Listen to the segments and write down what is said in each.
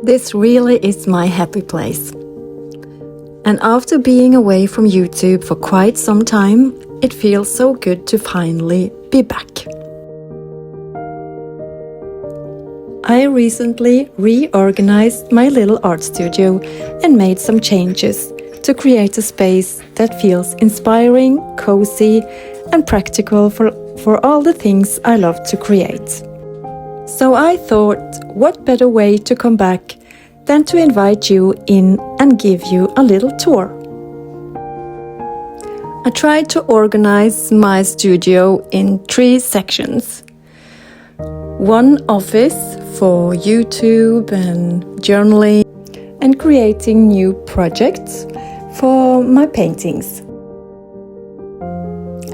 This really is my happy place. And after being away from YouTube for quite some time, it feels so good to finally be back. I recently reorganized my little art studio and made some changes to create a space that feels inspiring, cozy, and practical for all the things I love to create. So I thought, what better way to come back than to invite you in and give you a little tour. I tried to organize my studio in 3 sections. One office for YouTube and journaling and creating new projects for my paintings.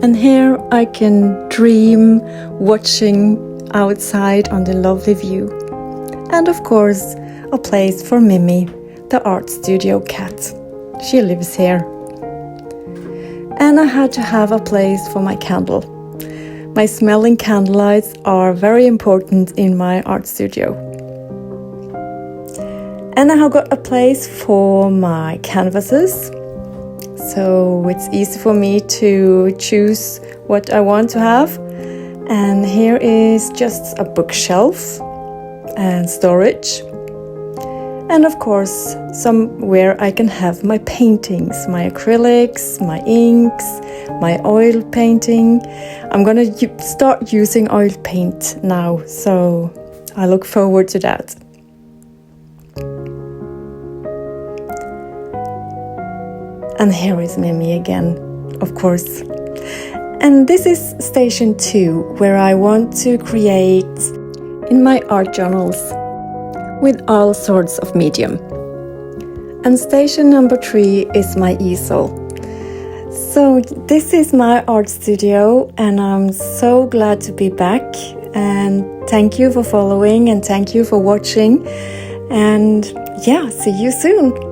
And here I can dream watching outside on the lovely view. And of course, a place for Mimi, the art studio cat. She lives here. And I had to have a place for my candle. My smelling candlelights are very important in my art studio. And I have got a place for my canvases. So it's easy for me to choose what I want to have. And here is just a bookshelf and storage. And of course, somewhere I can have my paintings, my acrylics, my inks, my oil painting. I'm gonna start using oil paint now, so I look forward to that. And here is Mimi again, of course. And this is station 2, where I want to create in my art journals with all sorts of medium. And station number 3 is my easel. So this is my art studio, and I'm so glad to be back. And thank you for following, and thank you for watching. And yeah, see you soon.